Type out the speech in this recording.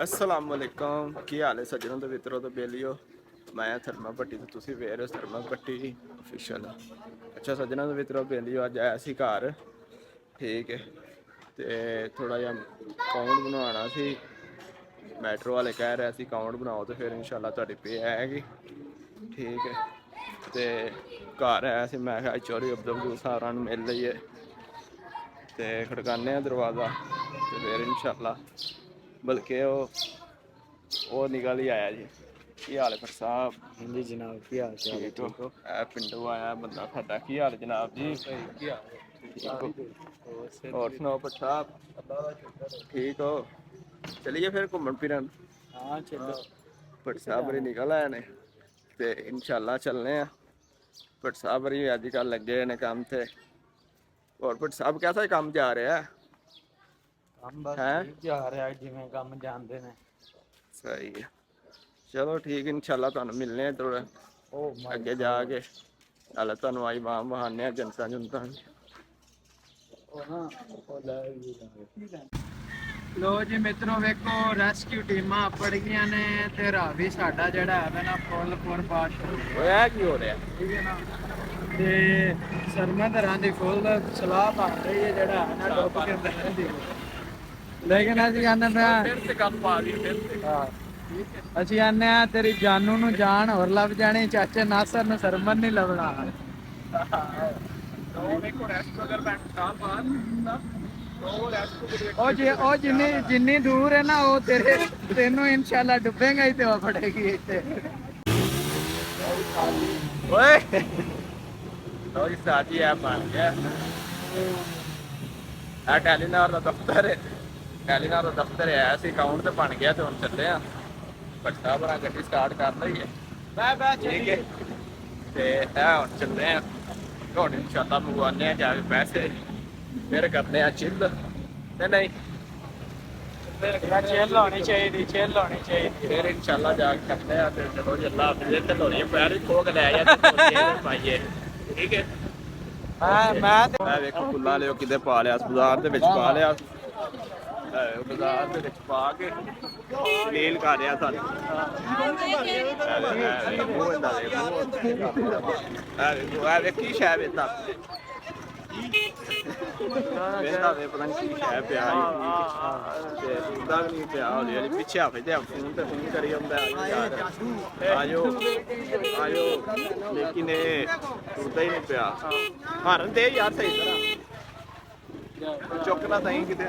असलामुअलैकुम की हाल है सज्जनों तो मित्रों तो बेलियो मैं थरमा भट्टी तो तुसी वेख रहे हो थरमा भट्टी ऑफिशियल। अच्छा सज्जनों तो मित्रों बेलियो अज आया सी घर ठीक है तो थोड़ा जहा अकाउंट बनवाना सी मैट्रो वाले कह रहे सी अकाउंट बनाओ तो फिर इंशाल्लाह तुहाडी पे आएगी ठीक है। तो घर आया सी मैं क्या चौधरी अब्दुल साहब नूं मिल लईए तो खड़काने दरवाज़ा तो फिर इंशाल्लाह बल्कि वो निकल ही आया जी। की हाल है फिर साहब? जी जनाब की हाल चाल है? ठीक हो? पिंडों आया बंदा साडा। की हाल जनाब जी? ठीक हो? और सुनाओ फिर साहब ठीक हो? चलिए फिर घूमन फिरन। हाँ चलो भट्ट साहब बरी निकल आए ने ते इंशाल्लाह चलने हैं। भट्ट साहब बरी अजकल लगे ने काम थे। और भट्ट साहब कैसा काम जा रहा है? काम बस हैं ठीक जा रहा है जिवें काम जानते ने। सही है चलो ठीक इंशाल्लाह तुहानू मिलने हैं थोड़ा ओ माय अगे जाके नाले तुहानू आई माम बहाने जनता जुनता लो जी मित्रों वेखो रेस्क्यू टीमां पड़ गई ने ते रावी साडा जेड़ा है ना फुल पास होया की हो रहा है? ठीक है ना ते सरमंदरां दी फुल सलाह बन रही है जेड़ा है ना डुब के अंदर दी लेकिन ਅਸੀਂ ਆਨੇ ਮੈਂ फिर से गल पा दी फिर से ਅਸੀਂ ਆਨੇ ਆ ਤੇਰੀ ਜਾਨੂ ਨੂੰ ਜਾਨ ਹੋਰ ਲੱਭ ਜਾਣੀ ਚਾਚੇ ਨਾਸਰ ਨੂੰ ਸਰਮਨ ਨਹੀਂ ਲੱਭਣਾ। ਉਹ ਜਿੰਨੀ ਦੂਰ ਹੈ ਨਾ ਉਹ ਤੈਨੂੰ ਇਨਸ਼ਾਅੱਲਾ ਡੁੱਬੇਗਾ ਹੀ ਤੇ ਉਹ ਫੜੇਗੀ ਇੱਥੇ। ओए लो जी साजी ऐप बन गया आ टेलीनार दा दफ्तर है। टेलीनार दा दफ्तर है ऐसे अकाउंट तो बन गया तो हम चलते हैं भट्ट साहब बरा गड्डी स्टार्ट कर ली है ठीक है ते हुण चलते हैं हुण इंशाल्लाह मंगवाने हैं जाके पैसे फिर करते हैं चिल ते नहीं ਚੇਲ ਹੋਣੀ ਚਾਹੀਦੀ फिर इंशाल्लाह जाके करते हैं फिर चलो जी अल्लाह हाफिज़ ते लोरी पैर ही खो के ले आया ते पाइए ठीक है। मैं ਵੇਖੋ ਫੁੱਲਾਂ ਲਿਓ ਕਿਤੇ ਪਾ ਲਿਆ ਬਾਜ਼ਾਰ ਦੇ ਵਿੱਚ ਪਾ ਲਿਆ ਬਾਜ਼ਾਰ ਦੇ ਵਿੱਚ ਪਾ ਕੇ ਲੀਲ ਕਰ ਰਿਹਾ ਸਾਨੂੰ ਇਹ ਵੇਖੀ ਸ਼ਾਇਦ ਇਦਾਂ ਵੇਖਦਾ ਵੇ ਪਤਾ ਨਹੀਂ ਕੀ ਸ਼ਾਇਦ ਪਿਆ ਤੇ ਉਹਦਾ ਵੀ ਨਹੀਂ ਪਿਆ ਉਹਦੇ ਪਿੱਛੇ ਹਫੇ ਤੇ ਫੋਨ ਤੇ ਫੋਨ ਕਰੀ ਜਾਂਦਾ ਆਜੋ ਲੇਕਿਨ ਇਹ ਉਹਦਾ ਹੀ ਨਹੀਂ ਪਿਆ ਹਰਨ ਦੇ ਯਾਰ ਸਹੀ ਤਰ੍ਹਾਂ ਚੁੱਕਣਾ ਸਹੀ ਕਿਤੇ